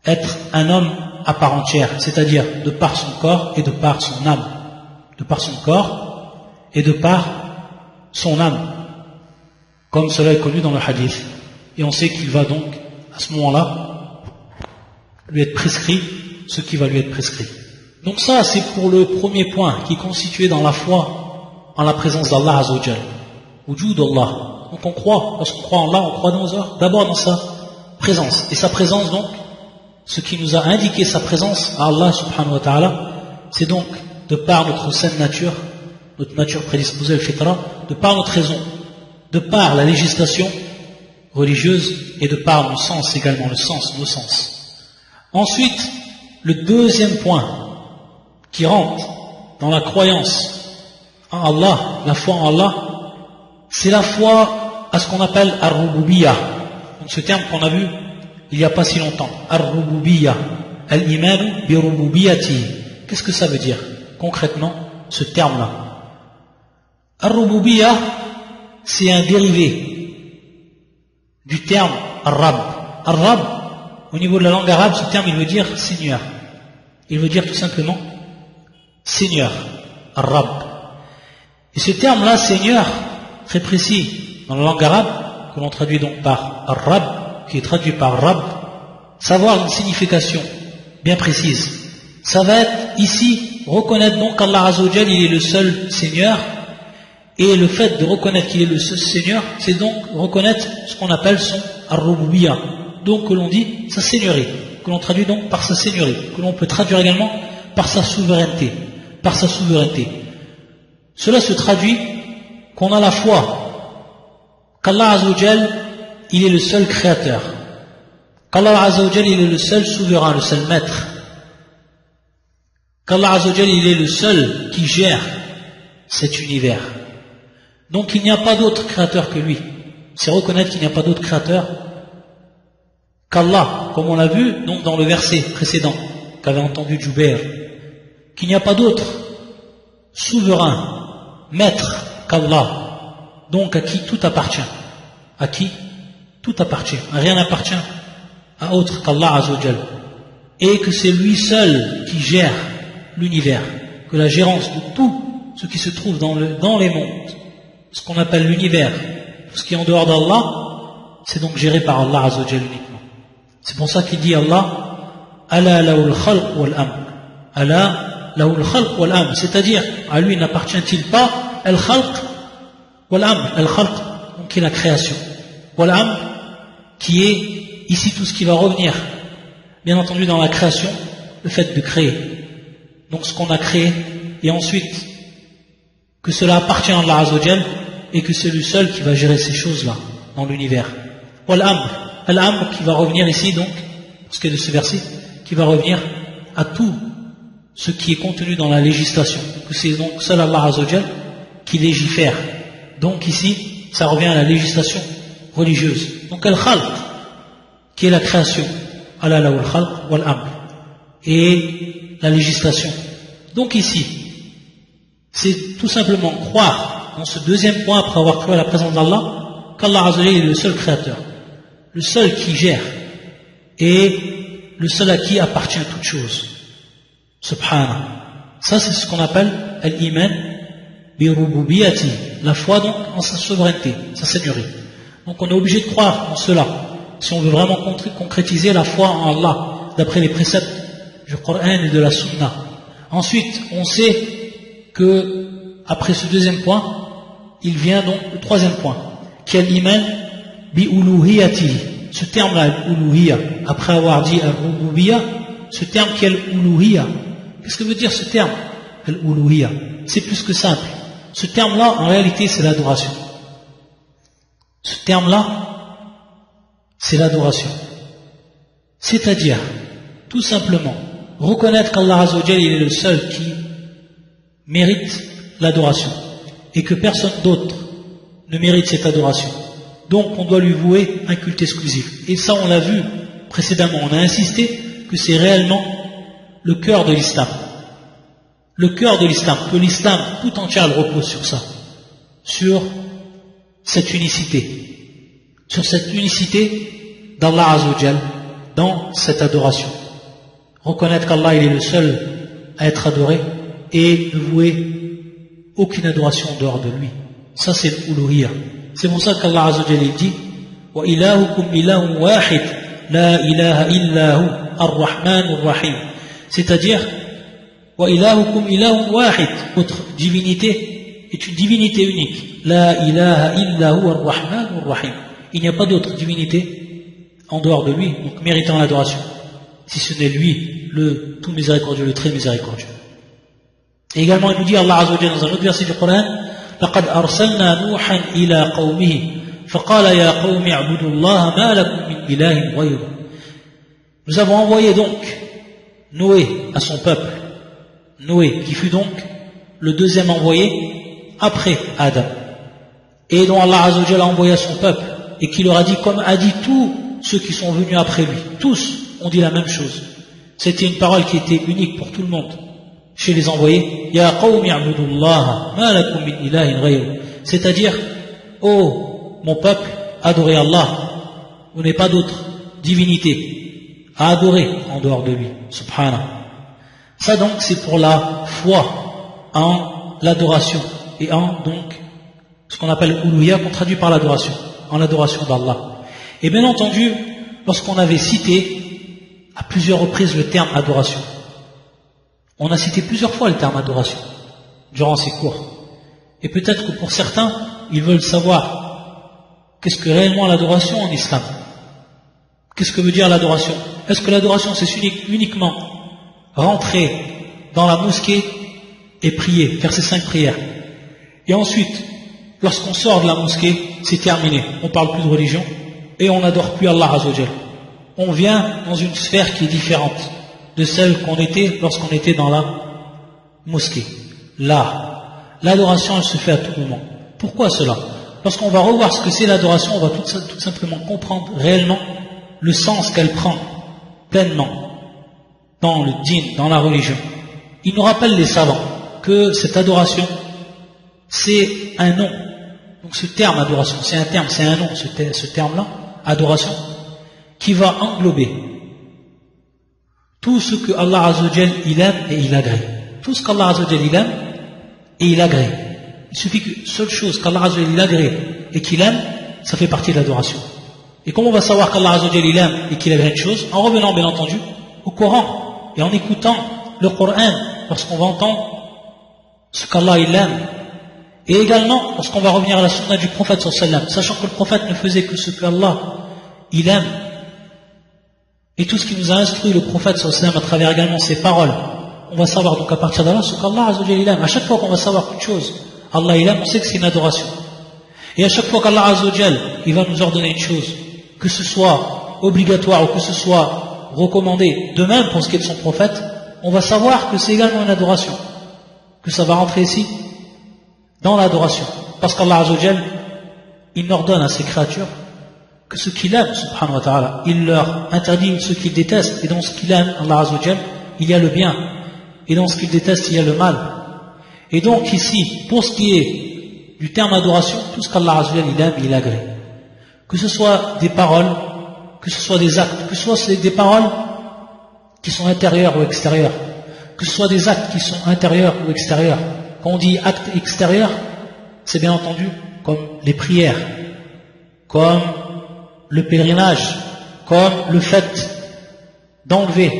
être un homme à part entière, c'est-à-dire de par son corps et de par son âme, de par son corps et de par son âme, comme cela est connu dans le hadith. Et on sait qu'il va donc à ce moment-là lui être prescrit ce qui va lui être prescrit. Donc ça, c'est pour le premier point qui est constitué dans la foi en la présence d'Allah Azza wa Jal, wujud Allah. Donc on croit, lorsqu'on croit en Allah, on croit d'abord dans sa présence. Et sa présence donc, ce qui nous a indiqué sa présence à Allah subhanahu wa ta'ala, c'est donc de par notre saine nature, notre nature prédisposée al fitra, de par notre raison, de par la législation religieuse et de par nos sens également, nos sens. Ensuite, le deuxième point qui rentre dans la croyance en Allah, la foi en Allah, c'est la foi à ce qu'on appelle ar-rububiyyah. Donc ce terme qu'on a vu il n'y a pas si longtemps, ar-rububiyyah, al-imanu bi rububiyyati. Qu'est-ce que ça veut dire concrètement, ce terme-là? Ar-rububiyyah, c'est un dérivé du terme ar-rab. Ar-rab, au niveau de la langue arabe, ce terme il veut dire Seigneur. Il veut dire tout simplement Seigneur, ar-rab. Et ce terme-là, Seigneur, très précis dans la langue arabe, que l'on traduit donc par ar-rab, qui est traduit par Rab, ça va avoir une signification bien précise. Ça va être ici reconnaître donc qu'Allah Azza wa Jal, il est le seul Seigneur, et le fait de reconnaître qu'il est le seul Seigneur, c'est donc reconnaître ce qu'on appelle son ar-rububiyyah, donc que l'on dit sa seigneurie, que l'on traduit donc par sa seigneurie, que l'on peut traduire également par sa souveraineté, par sa souveraineté. Cela se traduit qu'on a la foi qu'Allah Azza wa Jal, il est le seul créateur, qu'Allah Azza wa Jal, il est le seul souverain, le seul maître, qu'Allah Azza wa Jal, il est le seul qui gère cet univers. Donc il n'y a pas d'autre créateur que lui. C'est reconnaître qu'il n'y a pas d'autre créateur qu'Allah, comme on l'a vu donc dans le verset précédent qu'avait entendu Jubair, qu'il n'y a pas d'autre souverain, maître qu'Allah, donc à qui tout appartient, à qui tout appartient, rien n'appartient à autre qu'Allah Azza wa Jal, et que c'est lui seul qui gère l'univers, que la gérance de tout ce qui se trouve dans les mondes, ce qu'on appelle l'univers, tout ce qui est en dehors d'Allah, c'est donc géré par Allah Azza wa Jal uniquement. C'est pour ça qu'il dit Allah, Ala lawul khalq wal amr, Ala lawul khalq wal amr, c'est-à-dire à lui n'appartient-il pas al khalq wal amr, al khalq, donc qui est la création, wal amr, qui est ici tout ce qui va revenir, bien entendu dans la création, le fait de créer, donc ce qu'on a créé, et ensuite que cela appartient à Allah Azza wa Jal, et que c'est lui seul qui va gérer ces choses-là dans l'univers. Wal amr, al-amr qui va revenir ici donc, parce que de ce verset, qui va revenir à tout ce qui est contenu dans la législation, que c'est donc seul Allah Azza wa Jal qui légifère. Donc ici, ça revient à la législation religieuse. Donc al-khalq, qui est la création, ala lawul khalq wal amr, et la législation. Donc ici, c'est tout simplement croire dans ce deuxième point, après avoir cru à la présence d'Allah, qu'Allah Azza wa Jal est le seul créateur, le seul qui gère, et le seul à qui appartient toute chose. Subhanallah. Ça, c'est ce qu'on appelle al-iman bi rububiyyati, la foi donc en sa souveraineté, sa seigneurie. Donc on est obligé de croire en cela, si on veut vraiment concrétiser la foi en Allah, d'après les préceptes du Coran et de la Sunna. Ensuite, on sait que, après ce deuxième point, il vient donc le troisième point, qui est l'iman bi uluhiyati. Ce terme-là, uluhiyya, après avoir dit al-rububiyyah, ce terme qui est l'uluhiyya, qu'est-ce que veut dire ce terme, al-uluhiyya? C'est plus que simple. Ce terme-là, en réalité, c'est l'adoration. Ce terme-là, c'est l'adoration. C'est-à-dire, tout simplement, reconnaître qu'Allah Azza wa Jal, il est le seul qui mérite l'adoration. et que personne d'autre ne mérite cette adoration. Donc on doit lui vouer un culte exclusif. Et ça on l'a vu précédemment, on a insisté que c'est réellement le cœur de l'islam. Le cœur de l'islam, que l'islam tout entier repose sur ça, sur cette unicité d'Allah Azzawajal dans cette adoration. Reconnaître qu'Allah il est le seul à être adoré et ne vouer aucune adoration en dehors de lui. Ça c'est l'uluhiyya. C'est pour ça qu'Allah Azzawajal dit wa ilahukum ilahun wahid la ilaha illahu ar-rahmanur rahim. C'est-à-dire wa ilahukum ilahun wahid, votre divinité est une divinité unique. La ilaha illahu ar-rahmanur rahim. Il n'y a pas d'autre divinité en dehors de lui, donc méritant l'adoration, si ce n'est lui, le tout miséricordieux, le très miséricordieux. Et également il nous dit Allah Azzawajal dans un autre verset du Coran لقد أرسلنا نوحا إلى قومه فقال يا قوم اعبدوا الله ما لكم من إله غيره. Nous avons envoyé donc Noé à son peuple, Noé qui fut donc le deuxième envoyé après Adam, et dont Allah Azzawajal a envoyé à son peuple, et qui leur a dit, comme a dit tous ceux qui sont venus après lui, tous ont dit la même chose. C'était une parole qui était unique pour tout le monde chez les envoyés. Ya qawmi a'budullaha ma lakum min ilahin ghayruh. C'est-à-dire, oh mon peuple, adorez Allah, vous n'avez pas d'autre divinité à adorer en dehors de lui, subhanallah. Ça donc c'est pour la foi en l'adoration et en donc ce qu'on appelle uluhiyya, qu'on traduit par l'adoration, en l'adoration d'Allah. Et bien entendu, lorsqu'on avait cité à plusieurs reprises le terme adoration, on a cité plusieurs fois le terme adoration durant ces cours. Et peut-être que pour certains, ils veulent savoir qu'est-ce que réellement l'adoration en islam. Qu'est-ce que veut dire l'adoration? Est-ce que l'adoration c'est uniquement rentrer dans la mosquée et prier, faire ses 5 prières, et ensuite, lorsqu'on sort de la mosquée, c'est terminé, on parle plus de religion et on n'adore plus Allah Azzawajal. On vient dans une sphère qui est différente de celle qu'on était lorsqu'on était dans la mosquée. Là, l'adoration elle se fait à tout moment. Pourquoi cela? Lorsqu'on va revoir ce que c'est l'adoration, on va tout simplement comprendre réellement le sens qu'elle prend pleinement dans le din, dans la religion. Il nous rappelle les savants que cette adoration c'est un nom. Donc ce terme adoration, c'est un terme, c'est un nom, ce terme-là, adoration, qui va englober tout ce que Allah Azzawajal il aime et il agrée. Tout ce qu'Allah Azzawajal il aime et il agrée. Il suffit que seule chose qu'Allah Azzawajal il agrée et qu'il aime, ça fait partie de l'adoration. Et comment on va savoir qu'Allah Azzawajal il aime et qu'il agrée une chose? En revenant bien entendu au Coran et en écoutant le Coran lorsqu'on va entendre ce qu'Allah il aime. Et également lorsqu'on va revenir à la sunna du prophète sallallahu alayhi wa sallam, sachant que le prophète ne faisait que ce qu'Allah il aime. Et tout ce qui nous a instruit le prophète sallallahu alayhi wa sallam à travers également ses paroles, on va savoir donc à partir d'Allah ce qu'Allah Azzawajal il aime. À chaque fois qu'on va savoir quelque chose, Allah il aime, on sait que c'est une adoration. Et à chaque fois qu'Allah Azzawajal il va nous ordonner une chose, que ce soit obligatoire ou que ce soit recommandé, de même pour ce qui est de son prophète, on va savoir que c'est également une adoration, que ça va rentrer ici dans l'adoration, parce qu'Allah Azzawajal il ordonne à ses créatures que ce qu'il aime, subhanahu wa ta'ala, il leur interdit ce qu'il déteste, et dans ce qu'il aime, Allah Azzawajal, il y a le bien, et dans ce qu'il déteste, il y a le mal. Et donc ici, pour ce qui est du terme adoration, tout ce qu'Allah Azzawajal il aime, il agrée. Que ce soit des paroles, que ce soit des actes, que ce soit des paroles qui sont intérieures ou extérieures, que ce soit des actes qui sont intérieurs ou extérieurs. Quand on dit acte extérieur, c'est bien entendu comme les prières, comme le pèlerinage, comme le fait d'enlever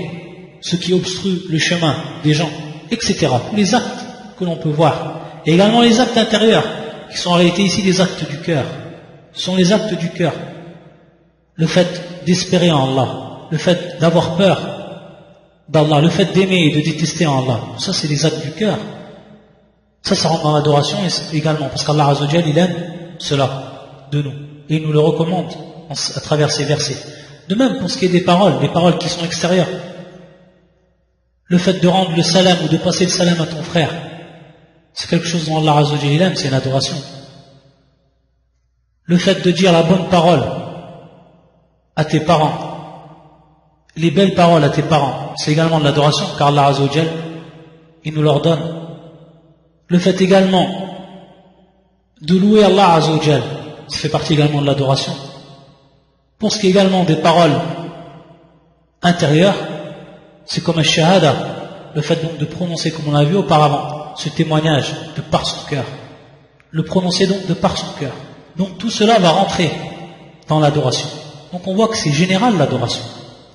ce qui obstrue le chemin des gens, etc. Tous les actes que l'on peut voir. Et également les actes intérieurs, qui sont en réalité ici des actes du cœur. Ce sont les actes du cœur. Le fait d'espérer en Allah, le fait d'avoir peur d'Allah, le fait d'aimer et de détester en Allah. Ça, c'est les actes du cœur. Ça rentre dans l'adoration également, parce qu'Allah Azzawajal, il aime cela de nous. Et il nous le recommande à travers ces versets. De même, pour ce qui est des paroles qui sont extérieures. Le fait de rendre le salam ou de passer le salam à ton frère, c'est quelque chose dont Allah Azza wa Jalla aime, c'est une adoration. Le fait de dire la bonne parole à tes parents, les belles paroles à tes parents, c'est également de l'adoration, car Allah Azza wa Jalla, il nous l'ordonne. Le fait également de louer Allah Azza wa Jalla, ça fait partie également de l'adoration. Pour ce qui est également des paroles intérieures, c'est comme un shahada, le fait donc de prononcer, comme on l'a vu auparavant, ce témoignage de par son cœur. Le prononcer donc de par son cœur. Donc tout cela va rentrer dans l'adoration. Donc on voit que c'est général l'adoration.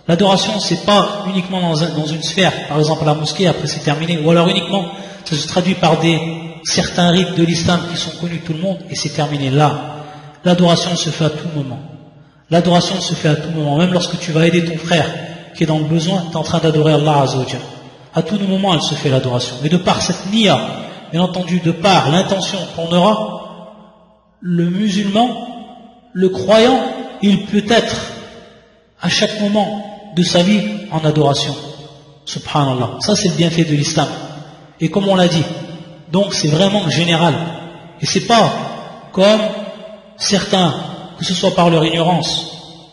L'adoration, c'est pas uniquement dans une sphère, par exemple à la mosquée, après c'est terminé, ou alors uniquement, ça se traduit par certains rites de l'islam qui sont connus de tout le monde, et c'est terminé là. L'adoration se fait à tout moment. L'adoration se fait à tout moment, même lorsque tu vas aider ton frère qui est dans le besoin, tu es en train d'adorer Allah Azza wa Jalla. À tout moment, elle se fait l'adoration. Et de par cette niya, bien entendu, de par l'intention qu'on aura, le musulman, le croyant, il peut être à chaque moment de sa vie en adoration. Subhanallah. Ça, c'est le bienfait de l'islam. Et comme on l'a dit, donc c'est vraiment général. Et c'est pas comme certains, que ce soit par leur ignorance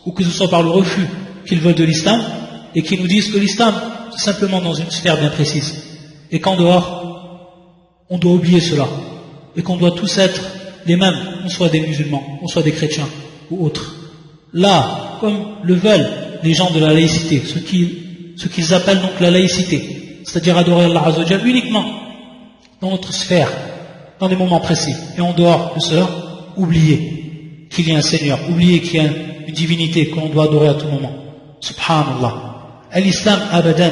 ou que ce soit par le refus qu'ils veulent de l'islam, et qui nous disent que l'islam, c'est simplement dans une sphère bien précise. Et qu'en dehors, on doit oublier cela. Et qu'on doit tous être les mêmes, qu'on soit des musulmans, qu'on soit des chrétiens ou autres. Là, comme le veulent les gens de la laïcité, ce qu'ils appellent donc la laïcité, c'est-à-dire adorer Allah Azza wa Jalla uniquement dans notre sphère, dans des moments précis. Et en dehors de cela, oublier qu'il y a un Seigneur, oublier qu'il y a une divinité qu'on doit adorer à tout moment. Subhanallah. L'islam abadan,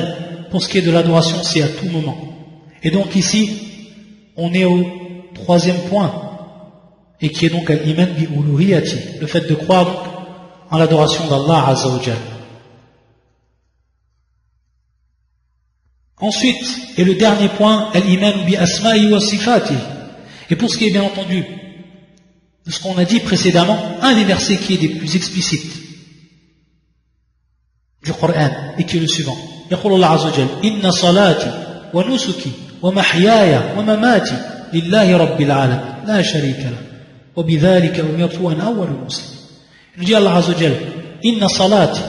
pour ce qui est de l'adoration, c'est à tout moment. Et donc ici, on est au troisième point, et qui est donc al-iman bi uluhiyati, le fait de croire donc en l'adoration d'Allah Azza wa Jalla. Ensuite, et le dernier point, al-iman bi asma'i wa sifati. Et pour ce qui est bien entendu de ce qu'on a dit précédemment, un des versets qui est des plus explicites du Coran et qui est le suivant. يقول الله عز وجل إن صلاتي ونسكي ومحياي ومماتي لله رب العالمين لا شريك له وبذلك أمرت وأنا أول المسلمين. Il dit Allah عز وجل إن صلاتي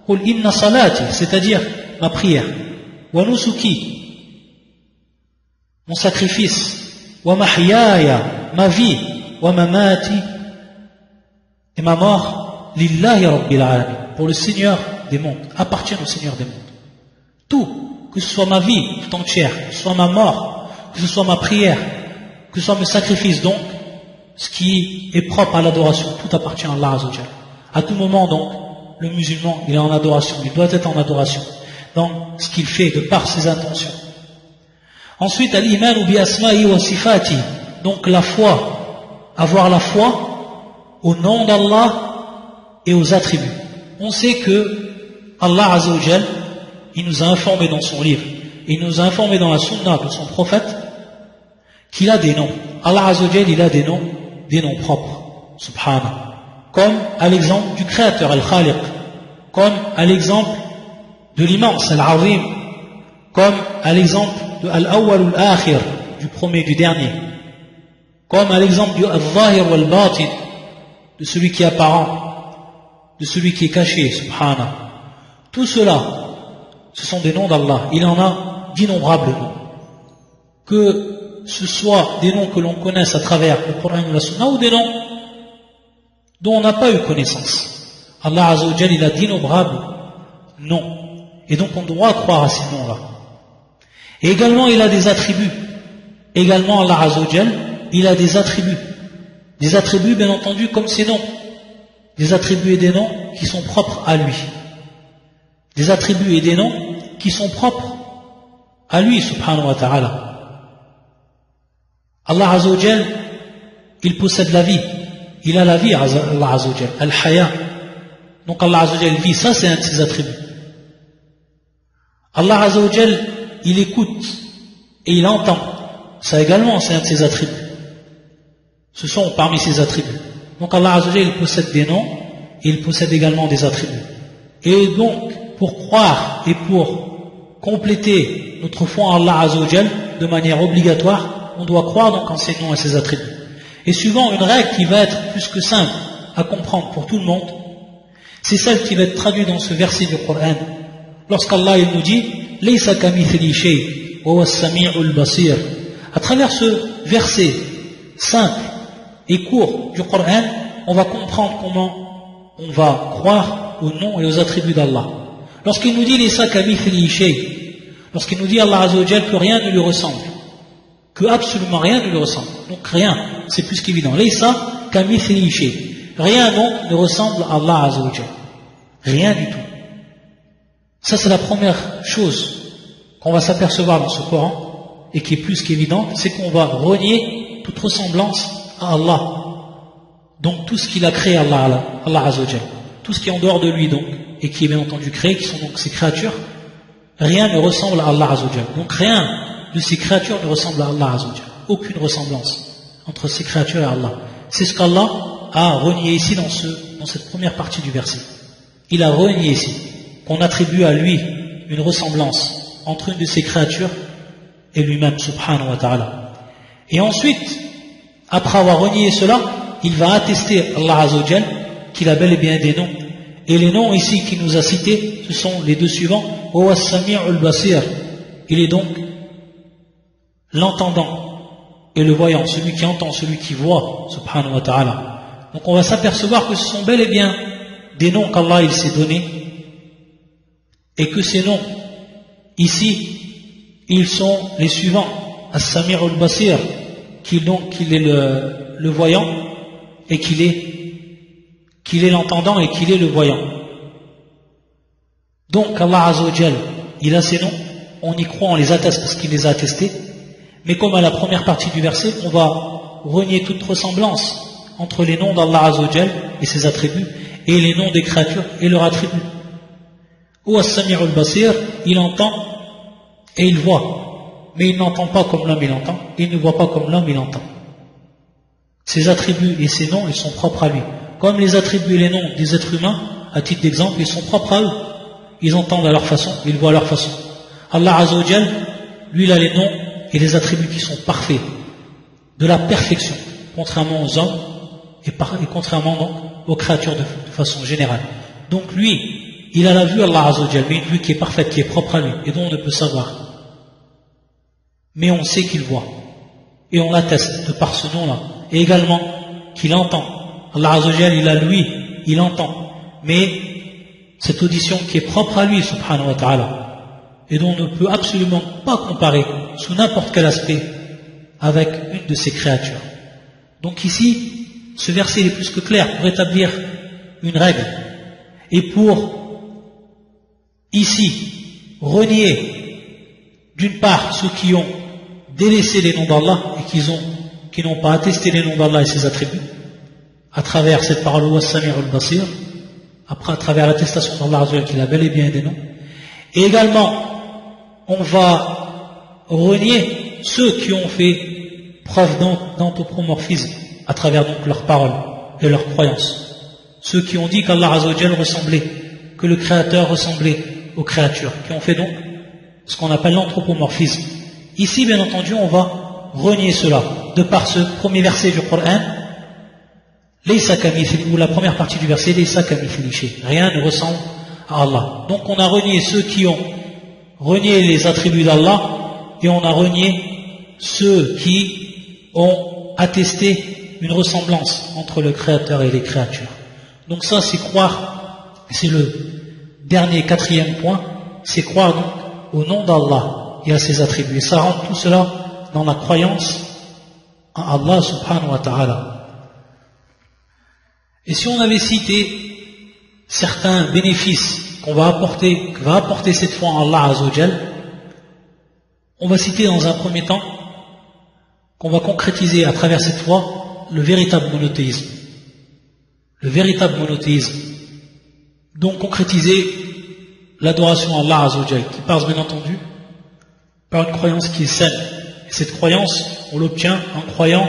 قل إن صلاتي, c'est-à-dire ma prière, ونسكي, mon sacrifice, ومحياي, ma vie, ومماتي, et ma mort, لله رب العالمين, pour le Seigneur des mondes, appartiennent au Seigneur des mondes. Tout, que ce soit ma vie tout entière, que ce soit ma mort, que ce soit ma prière, que ce soit mes sacrifices, donc, ce qui est propre à l'adoration, tout appartient à Allah Azza wa Jalla. À tout moment, donc, le musulman, il est en adoration, il doit être en adoration, dans ce qu'il fait, de par ses intentions. Ensuite, al-iman bi asma'i wa sifati, donc la foi, avoir la foi au nom d'Allah et aux attributs. On sait que Allah Azza wa Jal, il nous a informé dans son livre, il nous a informé dans la sunna de son prophète, qu'il a des noms. Allah Azza wa Jal, il a des noms propres, subhanahu. Comme à l'exemple du créateur, al-Khaliq, comme à l'exemple de l'immense, al-Azim, comme à l'exemple de al-Awwal al-Akhir, du premier, du dernier, comme à l'exemple du al-Zahir wal-Batin, de celui qui est apparent, de celui qui est caché, subhanahu. Tout cela, ce sont des noms d'Allah. Il en a d'innombrables noms. Que ce soit des noms que l'on connaisse à travers le Coran ou la Sunna, ou des noms dont on n'a pas eu connaissance. Allah Azza wa Jalla, il a d'innombrables noms. Et donc on doit croire à ces noms-là. Et également, il a des attributs. Également, Allah Azza wa Jalla, il a des attributs. Des attributs, bien entendu, comme ces noms. Des attributs et des noms qui sont propres à lui. Des attributs et des noms qui sont propres à lui, subhanahu wa ta'ala. Allah Azza wa Jal, il possède la vie. Il a la vie, Allah Azza wa Jal. Al-Haya. Donc Allah Azza wa Jal vit. Ça, c'est un de ses attributs. Allah Azza wa Jal, il écoute et il entend. Ça également, c'est un de ses attributs. Ce sont parmi ses attributs. Donc Allah Azza wa Jal, il possède des noms et il possède également des attributs. Et donc, pour croire et pour compléter notre foi en Allah Azza wa Jal de manière obligatoire, on doit croire donc en ses noms et ses attributs. Et suivant une règle qui va être plus que simple à comprendre pour tout le monde, c'est celle qui va être traduite dans ce verset du Coran. Lorsqu'Allah il nous dit « Laysa kamithli shay wa huwa as-sami'ul basir » à travers ce verset simple et court du Coran, on va comprendre comment on va croire aux noms et aux attributs d'Allah. Lorsqu'il nous dit « Laysa kamithli shay », lorsqu'il nous dit Allah Azza wa Jal que rien ne lui ressemble, que absolument rien ne lui ressemble, donc rien, c'est plus qu'évident. Laysa kamithli shay. Rien donc ne ressemble à Allah Azza wa Jal. Rien du tout. Ça c'est la première chose qu'on va s'apercevoir dans ce Coran et qui est plus qu'évidente, c'est qu'on va renier toute ressemblance à Allah. Donc tout ce qu'il a créé Allah Azza wa Jal, tout ce qui est en dehors de lui donc, et qui est bien entendu créé, qui sont donc ses créatures, rien ne ressemble à Allah Azza wa Jal. Donc rien de ces créatures ne ressemble à Allah Azza wa Jal. Aucune ressemblance entre ces créatures et Allah. C'est ce qu'Allah a renié ici dans cette première partie du verset. Il a renié ici qu'on attribue à lui une ressemblance entre une de ses créatures et lui-même, subhanahu wa ta'ala. Et ensuite, après avoir renié cela, il va attester Allah Azza wa Jal qu'il a bel et bien des noms. Et les noms ici qu'il nous a cités, ce sont les deux suivants. Wa as-sami'ul basir. Il est donc l'entendant et le voyant, celui qui entend, celui qui voit, subhanahu wa ta'ala. Donc on va s'apercevoir que ce sont bel et bien des noms qu'Allah il s'est donnés et que ces noms ici ils sont les suivants. As-Sami'ul Basir, qu'il est le voyant et qu'il est l'entendant et qu'il est le voyant. Donc Allah Azza wa Jal il a ces noms, on y croit, on les atteste parce qu'il les a attestés, mais comme à la première partie du verset on va renier toute ressemblance entre les noms d'Allah Azza wa Jal et ses attributs et les noms des créatures et leurs attributs. Ou as-Sami'ul Basir, il entend et il voit, mais il n'entend pas comme l'homme il entend, il ne voit pas comme l'homme il entend. Ses attributs et ses noms, ils sont propres à lui. Comme les attributs et les noms des êtres humains, à titre d'exemple, ils sont propres à eux. Ils entendent à leur façon, ils voient à leur façon. Allah Azza wa Jal, lui il a les noms et les attributs qui sont parfaits, de la perfection, contrairement aux hommes et contrairement donc aux créatures de façon générale. Donc lui, il a la vue Allah Azza wa Jal, mais une vue qui est parfaite, qui est propre à lui, et dont on ne peut savoir. Mais on sait qu'il voit, et on l'atteste de par ce nom-là, et également qu'il entend. Allah Azza wa Jal, il a lui, il entend, mais cette audition qui est propre à lui, subhanahu wa ta'ala, et dont on ne peut absolument pas comparer, sous n'importe quel aspect, avec une de ses créatures. Donc ici, ce verset est plus que clair pour établir une règle et pour ici renier d'une part ceux qui ont délaissé les noms d'Allah et qui n'ont pas attesté les noms d'Allah et ses attributs à travers cette parole wa as-Sami'ul Basir, après à travers l'attestation d'Allah Azza wa Jalla qu'il a bel et bien des noms, et également on va renier ceux qui ont fait preuve d'anthropomorphisme à travers donc leurs paroles et leurs croyances. Ceux qui ont dit qu'Allah Azza wa Jal ressemblait, que le Créateur ressemblait aux créatures, qui ont fait donc ce qu'on appelle l'anthropomorphisme. Ici, bien entendu, on va renier cela, de par ce premier verset du Coran, ou la première partie du verset, rien ne ressemble à Allah. Donc on a renié ceux qui ont renié les attributs d'Allah, et on a renié ceux qui ont attesté une ressemblance entre le Créateur et les créatures. Donc ça, c'est croire, c'est le dernier, quatrième point, c'est croire donc au nom d'Allah et à ses attributs. Et ça rentre tout cela dans la croyance en Allah subhanahu wa ta'ala. Et si on avait cité certains bénéfices que va apporter cette foi en Allah Azza wa Jal, on va citer dans un premier temps qu'on va concrétiser à travers cette foi le véritable monothéisme. Le véritable monothéisme. Donc concrétiser l'adoration à Allah Azza wa Jal, qui passe bien entendu par une croyance qui est saine. Et cette croyance, on l'obtient en croyant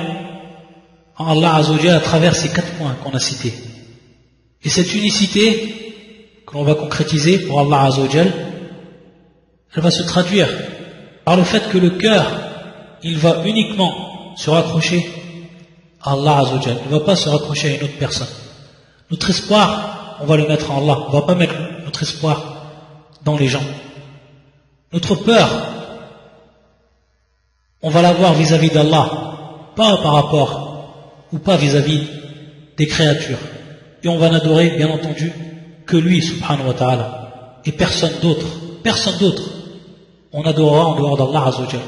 en Allah Azza wa Jal à travers ces 4 points qu'on a cités. Et cette unicité que l'on va concrétiser pour Allah Azza wa Jal, elle va se traduire par le fait que le cœur il va uniquement se raccrocher à Allah Azzawajal. Il ne va pas se raccrocher à une autre personne. Notre espoir, on va le mettre en Allah. On ne va pas mettre notre espoir dans les gens. Notre peur, on va l'avoir vis-à-vis d'Allah, pas par rapport ou pas vis-à-vis des créatures. Et on va n'adorer, bien entendu, que lui, subhanahu wa ta'ala, et personne d'autre. Personne d'autre. On adorera en dehors d'Allah Azzawajal.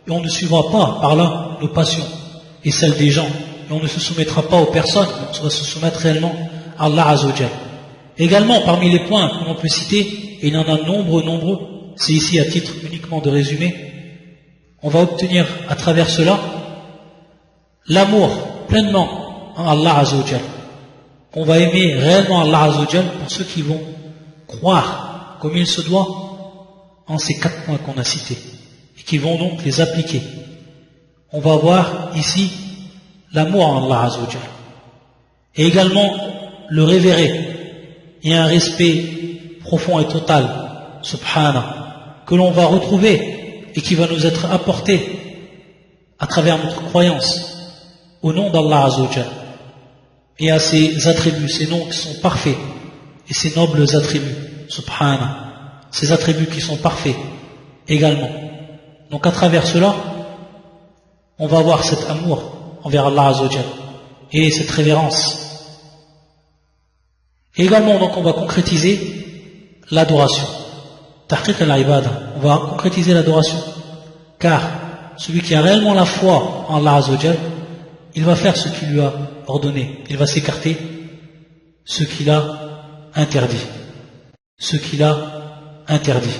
Et on ne suivra pas par là nos passions et celles des gens. Et on ne se soumettra pas aux personnes, on va se soumettre réellement à Allah Azzawajal. Également, parmi les points que l'on peut citer, et il y en a nombreux, c'est ici à titre uniquement de résumé, on va obtenir à travers cela l'amour pleinement en Allah Azzawajal. On va aimer réellement Allah Azzawajal pour ceux qui vont croire comme il se doit en ces 4 points qu'on a cités et qui vont donc les appliquer. On va voir ici l'amour en Allah Azzawajal et également le révérer et un respect profond et total, subhanah, que l'on va retrouver et qui va nous être apporté à travers notre croyance au nom d'Allah Azzawajal et à ses attributs, ces noms qui sont parfaits et ces nobles attributs, subhanah, ces attributs qui sont parfaits également. Donc à travers cela, on va avoir cet amour envers Allah Azzawajal et cette révérence. Et également, donc, on va concrétiser l'adoration. Tahqiq al-ibada. On va concrétiser l'adoration. Car celui qui a réellement la foi en Allah Azzawajal, il va faire ce qu'il lui a ordonné. Il va s'écarter ce qu'il a interdit. Ce qu'il a interdit.